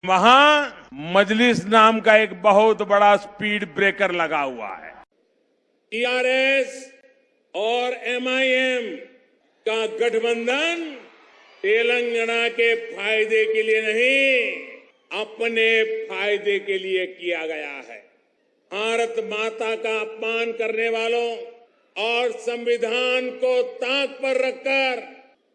वहां मजलिस नाम का एक बहुत बड़ा स्पीड ब्रेकर लगा हुआ है। टीआरएस और एमआईएम का गठबंधन तेलंगाना के फायदे के लिए नहीं, अपने फायदे के लिए किया गया है। भारत माता का अपमान करने वालों और संविधान को ताक पर रखकर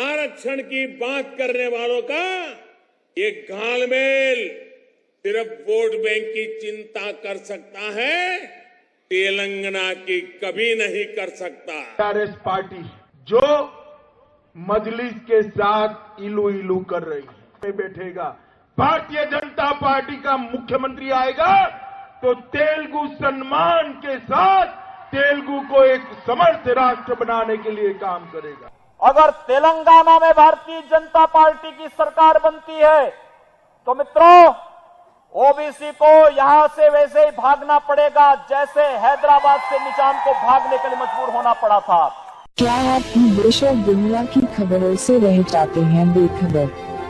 आरक्षण की बात करने वालों का ये घालमेल सिर्फ वोट बैंक की चिंता कर सकता है, तेलंगाना की कभी नहीं कर सकता। टीआरएस पार्टी जो मजलिस के साथ इलू इलू कर रही है, बैठेगा। भारतीय जनता पार्टी का मुख्यमंत्री आएगा तो तेलुगु सम्मान के साथ तेलुगु को एक समर्थ राष्ट्र बनाने के लिए काम करेगा। अगर तेलंगाना में भारतीय जनता पार्टी की सरकार बनती है तो मित्रों, ओबीसी को यहां से वैसे ही भागना पड़ेगा जैसे हैदराबाद से निजाम को भागने के लिए मजबूर होना पड़ा था। क्या आप भी देश और दुनिया की खबरों से रह जाते हैं बेखबर?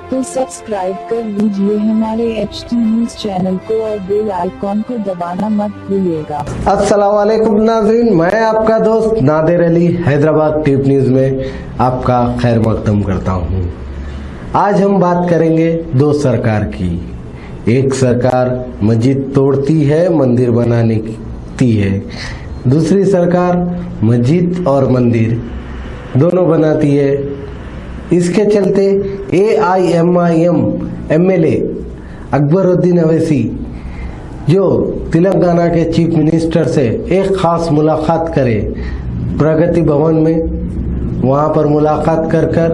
तो सब्सक्राइब कर लीजिए हमारे HT न्यूज चैनल को और बेल आइकॉन को दबाना मत भूलिएगा। अस्सलाम वालेकुम नाज़रीन, मैं आपका दोस्त नादिर अली हैदराबाद टिप न्यूज में आपका खैर मकदम करता हूं। आज हम बात करेंगे दो सरकार की। एक सरकार मस्जिद तोड़ती है, मंदिर बनाने की है। दूसरी सरकार मस्जिद और मंदिर दोनों बनाती है। इसके चलते AIMIM MLA अकबरुद्दीन अवैसी जो तेलंगाना के चीफ मिनिस्टर से एक खास मुलाकात करे प्रगति भवन में, वहां पर मुलाकात कर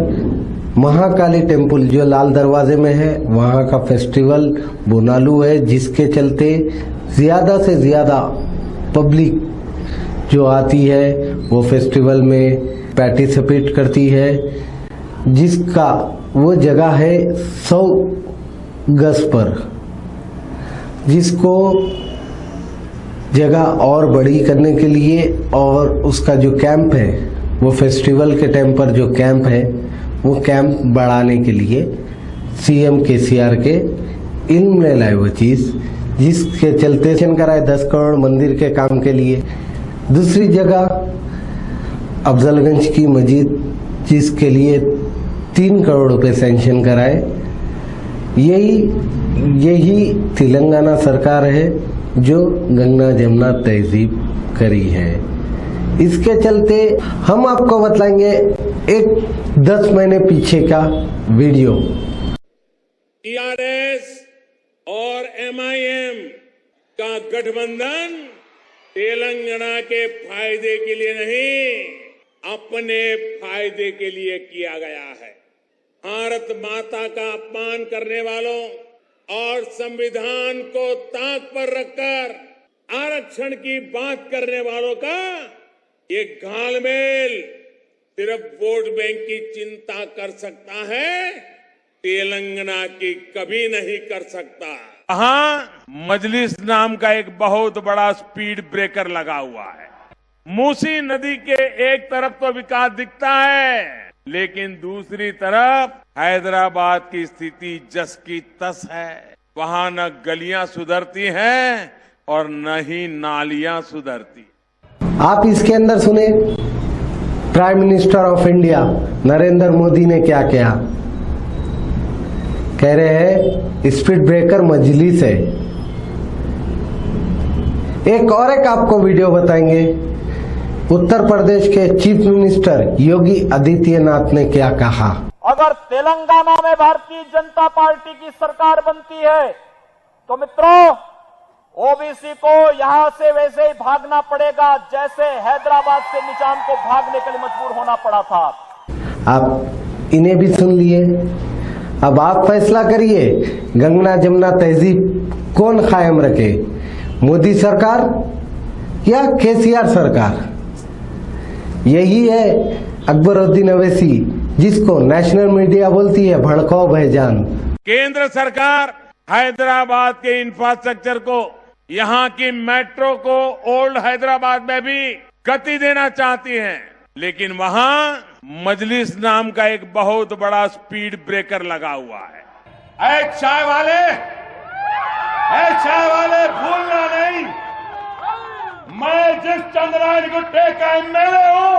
महाकाली टेम्पल जो लाल दरवाजे में है वहां का फेस्टिवल बोनालू है, जिसके चलते ज्यादा से ज्यादा पब्लिक जो आती है वो फेस्टिवल में पार्टिसिपेट करती है, जिसका वो जगह है 100 गज पर, जिसको जगह और बड़ी करने के लिए और उसका जो कैंप है वो फेस्टिवल के टाइम पर जो कैंप है वो कैंप बढ़ाने के लिए CM KCR के इल्म में लाए वो चीज, जिसके चलते कराए 10 करोड़ मंदिर के काम के लिए। दूसरी जगह अफजलगंज की मस्जिद जिसके लिए 3 करोड़ रुपए सैंक्शन कराए। यही तेलंगाना सरकार है जो गंगा जमुना तहजीब करी है। इसके चलते हम आपको बतलाएंगे एक 10 महीने पीछे का वीडियो। टीआरएस और MIM का गठबंधन तेलंगाना के फायदे के लिए नहीं, अपने फायदे के लिए किया गया है। भारत माता का अपमान करने वालों और संविधान को ताक पर रखकर आरक्षण की बात करने वालों का ये घालमेल सिर्फ वोट बैंक की चिंता कर सकता है, तेलंगाना की कभी नहीं कर सकता। वहां मजलिस नाम का एक बहुत बड़ा स्पीड ब्रेकर लगा हुआ है। मूसी नदी के एक तरफ तो विकास दिखता है, लेकिन दूसरी तरफ हैदराबाद की स्थिति जस की तस है। वहां न गलियां सुधरती हैं और न ही नालियां सुधरती। आप इसके अंदर सुने prime minister of India Narendra Modi ने क्या किया। कह रहे हैं स्पीड ब्रेकर मजलिस है। एक आपको वीडियो बताएंगे। उत्तर प्रदेश के चीफ मिनिस्टर योगी आदित्यनाथ ने क्या कहा। अगर तेलंगाना में भारतीय जनता पार्टी की सरकार बनती है तो मित्रों, ओबीसी को यहां से वैसे ही भागना पड़ेगा जैसे हैदराबाद से निजाम को भागने के लिए मजबूर होना पड़ा था। आप इन्हें भी सुन लिए। अब आप फैसला करिए, गंगा जमुना तहजीब कौन कायम रखे, मोदी सरकार या KCR सरकार। यही है अकबरुद्दीन अवैसी, जिसको नेशनल मीडिया बोलती है भड़काऊ भाईजान। केंद्र सरकार हैदराबाद के इंफ्रास्ट्रक्चर को, यहां की मेट्रो को ओल्ड हैदराबाद में भी गति देना चाहती है, लेकिन वहां मजलिस नाम का एक बहुत बड़ा स्पीड ब्रेकर लगा हुआ है। चाय वाले चाय वाले भूलना नहीं, मैं जिस चंद्रायन गुट्टे का एमएलए हूं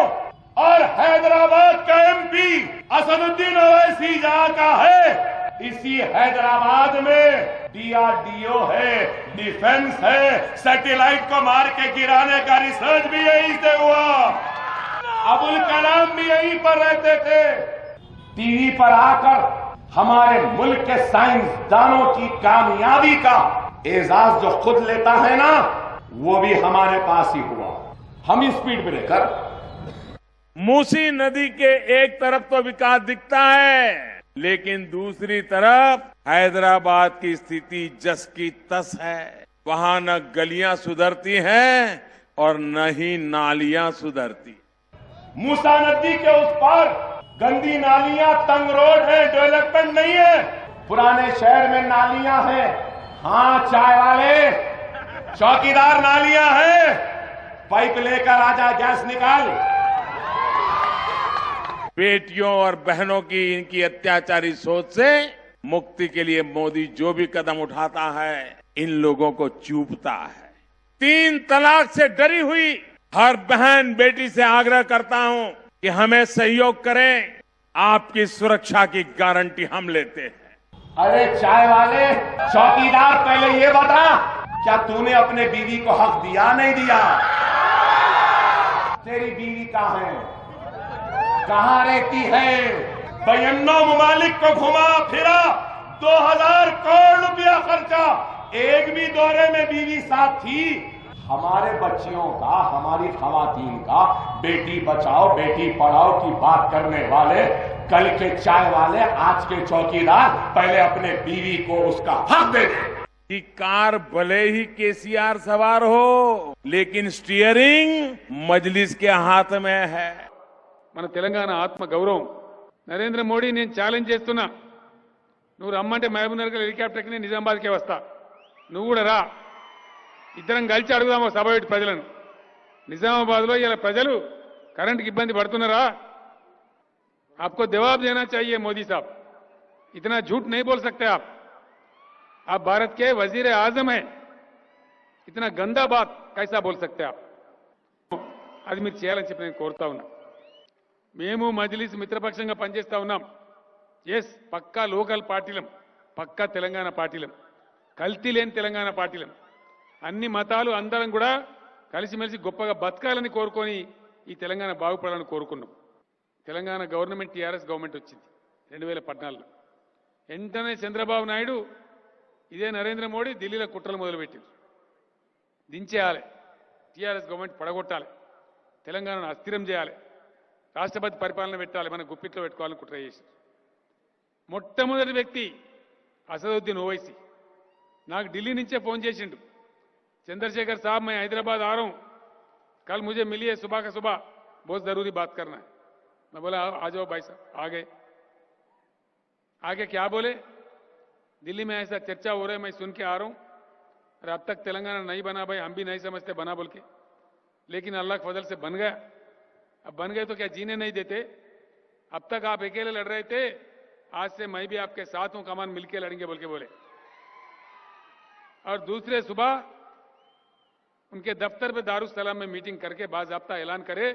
और हैदराबाद का एमपी असदुद्दीन ओवैसी जहां का है, इसी हैदराबाद में डीआरडीओ है, डिफेंस है, सैटेलाइट को मार के गिराने का रिसर्च भी यहीं से हुआ। अबुल कलाम भी यहीं पर रहते थे। टीवी पर आकर हमारे मुल्क के साइंसदानों की कामयाबी का एजाज जो खुद लेता है ना, वो भी हमारे पास ही हुआ। हम स्पीड ब्रेकर। मूसी नदी के एक तरफ तो विकास दिखता है, लेकिन दूसरी तरफ हैदराबाद की स्थिति जस की तस है। वहां न गलियां सुधरती हैं और न ही नालियां सुधरती। मूसा नदी के उस पार गंदी नालियां, तंग रोड है, डेवलपमेंट नहीं है। पुराने शहर में नालियां हैं, हाँ चाय वाले, चौकीदार नालियां हैं। पाइप लेकर आजा, गैस निकाल। बेटियों और बहनों की इनकी अत्याचारी सोच से मुक्ति के लिए मोदी जो भी कदम उठाता है, इन लोगों को चूपता है। 3 तलाक से डरी हुई हर बहन बेटी से आग्रह करता हूं कि हमें सहयोग करें। आपकी सुरक्षा की गारंटी हम लेते हैं। अरे चाय वाले, चौकीदार, पहले ये बता, क्या तूने अपने बीवी को हक दिया नहीं दिया? तेरी बीवी कहां है, कहां रहती है? बयानों ममालिक को घुमा फिरा, 2000 करोड़ रुपया खर्चा, एक भी दौरे में बीवी साथ थी। हमारे बच्चियों का, हमारी खवातीन का बेटी बचाओ बेटी पढ़ाओ की बात करने वाले कल के चाय वाले, आज के चौकीदार, पहले अपने बीवी को उसका हक दे दे। कि कार भले ही केसीआर सवार हो, लेकिन स्टीयरिंग मजलिस के हाथ में है। మన తెలంగాణ ఆత్మ గౌరవం. నరేంద్ర మోడీ నేను ఛాలెంజ్ చేస్తున్నా, నువ్వు రమ్మంటే మహబూబ్నగర్ హెలికాప్టర్ ఎక్కి నేను నిజామాబాద్కే వస్తా, నువ్వు కూడా రా, ఇద్దరం కలిసి అడుగుదాము సభ పెట్టి ప్రజలను. నిజామాబాద్లో ఇలా ప్రజలు కరెంటుకి ఇబ్బంది పడుతున్నారా? आपको जवाब देना चाहिए मोदी साहब, इतना झूठ नहीं बोल सकते आप भारत के वजीर आजम हैं, इतना गंदा बात कैसा बोल सकते आप? అది మీరు చేయాలని చెప్పి నేను కోరుతా ఉన్నా. మేము మజ్లిస్ మిత్రపక్షంగా పనిచేస్తా ఉన్నాం. ఎస్, పక్కా లోకల్ పార్టీలం, పక్కా తెలంగాణ పార్టీలం, కల్తీ లేని తెలంగాణ పార్టీలం. అన్ని మతాలు అందరం కూడా కలిసిమెలిసి గొప్పగా బతకాలని కోరుకొని ఈ తెలంగాణ బాగుపడాలని కోరుకున్నాం. తెలంగాణ గవర్నమెంట్ టీఆర్ఎస్ గవర్నమెంట్ వచ్చింది 2014లో. వెంటనే చంద్రబాబు నాయుడు ఇదే నరేంద్ర మోడీ ఢిల్లీలో కుట్రలు మొదలుపెట్టారు. దించేయాలి, టీఆర్ఎస్ గవర్నమెంట్ పడగొట్టాలి, తెలంగాణను అస్థిరం చేయాలి, రాష్ట్రపతి పరిపాలన పెట్టాలి, మన గుప్పిట్లో పెట్టుకోవాలని కుట్ర చేశారు. మొట్టమొదటి వ్యక్తి असदुद्दीन ओवैसी నాకు ఢిల్లీ నుంచే फोन చేసిండు, चंद्रशेखर साहब मैं हैदराबाद आ रहा हूं, कल मुझे मिलिए सुबह का सुबह, बहुत जरूरी बात करना है. मैं बोला आ जाओ भाई साहब. आ गए. आगे क्या बोले, दिल्ली में ऐसा चर्चा हो रहा है, मैं सुन के आ रहा हूं, और अब तक तेलंगाना नहीं बना भाई, हम भी नहीं समझते बना बोल के, लेकिन अल्लाह के फजल से बन गया. अब बन गए तो क्या जीने नहीं देते? अब तक आप अकेले लड़ रहे थे, आज से मैं भी आपके साथ हूं, कमान मिलके लड़ेंगे बोल के बोले. और दूसरे सुबह उनके दफ्तर पे दारुसलाम में मीटिंग करके बाज़ाब्ता ऐलान करे,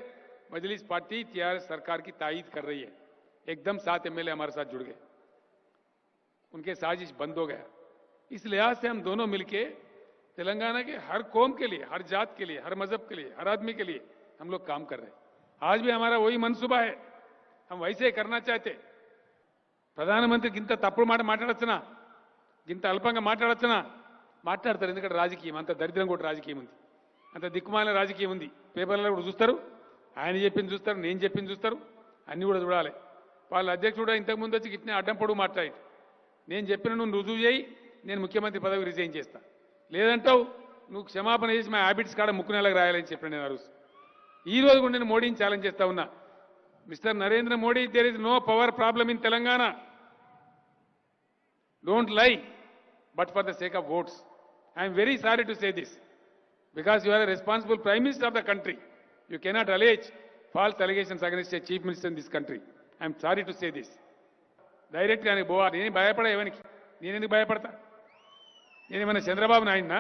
मजलिस पार्टी टीआरएस सरकार की तायीद कर रही है. एकदम 7 एमएलए हमारे साथ जुड़ गए, उनके साजिश बंद हो गया. इस लिहाज से हम दोनों मिलके तेलंगाना के हर कौम के लिए, हर जात के लिए, हर मजहब के लिए, हर आदमी के लिए हम लोग काम कर रहे हैं. आज भी हमारा वही मनसूबा है, हम वैसे ही करना चाहते. ప్రధానమంత్రికి ఇంత తప్పుడు మాట మాట్లాడొచ్చునా, ఇంత అల్పంగా మాట్లాడొచ్చునా? మాట్లాడతారు, ఎందుకంటే రాజకీయం అంత దరిద్రం కూడా రాజకీయం ఉంది, అంత దిక్కుమాలిన రాజకీయం ఉంది. పేపర్లలో కూడా చూస్తారు, ఆయన చెప్పింది చూస్తారు, నేను చెప్పింది చూస్తారు, అన్ని కూడా చూడాలి. వాళ్ళ అధ్యక్షుడు ఇంతకుముందు వచ్చి ఇట్నే అడ్డం పొడుగు మాట్లాడి, నేను చెప్పిన నువ్వు రుజువు చేయి, నేను ముఖ్యమంత్రి పదవి రిజైన్ చేస్తా, లేదంటావు నువ్వు క్షమాపణ చేసి మా హ్యాబిట్స్ కాడ ముక్కు నెలకు రాయాలని చెప్పిన నేను ఆ రోజు. ఈ రోజు కూడా నేను మోడీని ఛాలెంజ్ చేస్తా ఉన్నా, mister Narendra Modi, there is no power problem in Telangana. Don't lie, but for the sake of votes. I am very sorry to say this, because you are a responsible Prime Minister of the country. You cannot allege false allegations against a Chief Minister in this country. I am sorry to say this. Directly ani boa, nenu bayapade evaniki, nenu enduku bayapడతా? నేనేమన్నా చంద్రబాబు నాయుడినా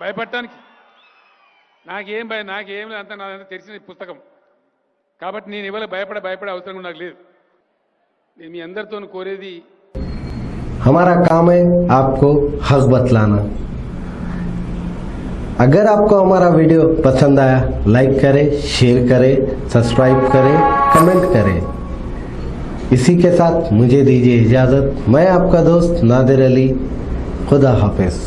భయపడటానికి? నాకేం నాకేం అంతా నాదంతా తెలిసిన పుస్తకం కాబట్టి నేను ఇవాళ భయపడే అవసరం నాకు లేదు. నేను మీ అందరితో కోరేది, हमारा काम है आपको हक बतलाना। अगर आपको हमारा वीडियो पसंद आया लाइक करें, शेयर करें, सब्सक्राइब करें, कमेंट करें। इसी के साथ मुझे दीजिए इजाजत। मैं आपका दोस्त नादिर अली, खुदा हाफिज।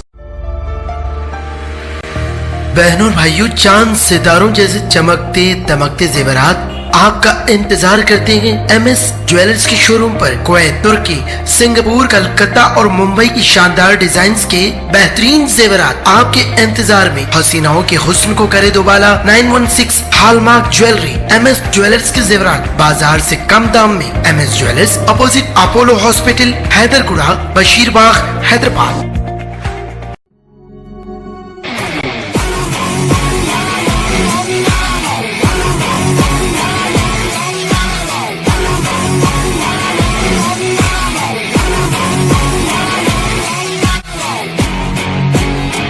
बहनों और भाइयों, चांद सितारों जैसे चमकते दमकते जेवरात आपका इंतजार करते हैं MS ज्वेलर्स के शोरूम पर। कुवैत, तुर्की, सिंगापुर, कलकत्ता और मुंबई की शानदार डिजाइन्स के बेहतरीन जेवरात आपके इंतजार में। हसीनाओं के हुस्न को करे दोबाला 916 हॉलमार्क ज्वेलरी। MS ज्वेलर्स के जेवरात बाजार से कम दाम में। MS jewellers opposite Apollo hospital, Hyderguda, Basheerbagh, Hyderabad.